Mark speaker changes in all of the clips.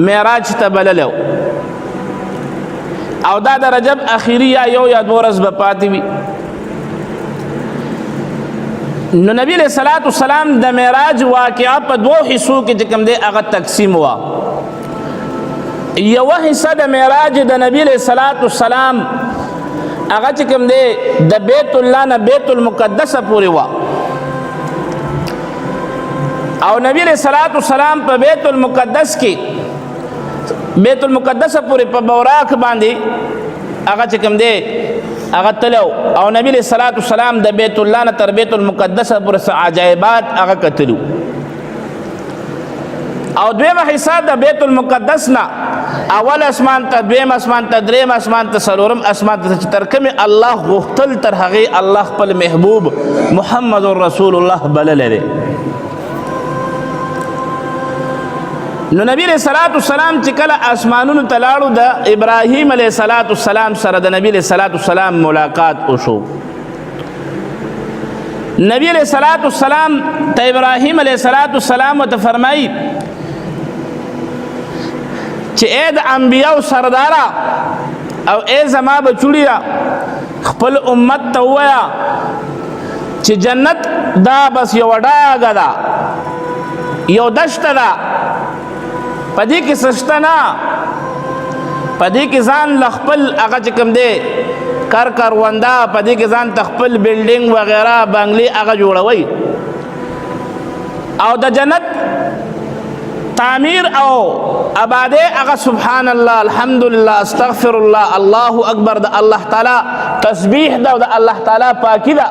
Speaker 1: معراج ته بللو او دا د رجب اخیری یا یو یا دو ورځ به پاتې وي. نو نبی علیہ الصلوۃ والسلام د معراج واقعه په دوه حصو کې چې کوم دی هغه تقسیم وا. یو حصہ د معراج د نبی علیہ الصلوۃ والسلام هغه چې کوم دی د بیت الله نه بیت المقدس پورې وا او نبی علیہ الصلوۃ والسلام په بیت المقدس کې بیت المقدس پورې په بوراک باندې هغه چې کوم دی هغه تلو او نبی علیہ الصلوۃ والسلام د بیت الله نه تر بیت المقدس پورې عجایبات هغه کتلو. او دویمه حصہ د بیت المقدس نه اول اسمان ته دویم اسمان ته دریم اسمان ته څلورم اسمان ته تر کومې الله غوښتل تر هغې الله خپل محبوب محمد رسول الله بللی دی. نو نبی علیہ الصلوۃ والسلام چې کله اسمانونو ته لاړو د ابراهیم علیہ الصلوۃ والسلام سره د نبی علیہ الصلوۃ والسلام ملاقات وشو. نبی علیہ الصلوۃ والسلام ته ابراهیم علیہ الصلوۃ والسلام ته فرمایي چې اے د انبیاء سردارا او اے زما بچوړیا خپل امت ته ووایه چې جنت دا بس یو ډاګه ده یو دشته ده پدې کې سشته نه پدې کې ځان لخپل هغه چې کوم دی کارونده پدې کې ځان تخپل بلډینګ وغیرہ بنگلې هغه جوړوي او د جنت تعمیر او آباده هغه سبحان الله الحمدلله استغفر الله الله اکبر د الله تعالی تسبیح ده د الله تعالی پاکی ده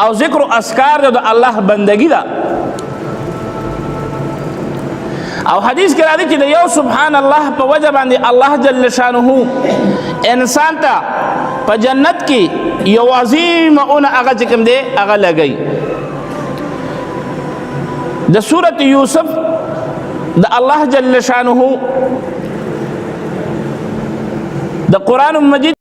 Speaker 1: او ذکر او اذکار ده د الله بندگی ده. او حدیث کې راځي چې د یو سبحان الله په وجه باندې الله جل شانه انسان ته په جنت کې یو عظیم اون هغه چې کوم دی هغه لګي. د سورۃ یوسف د الله جل شانه د قرآن مجید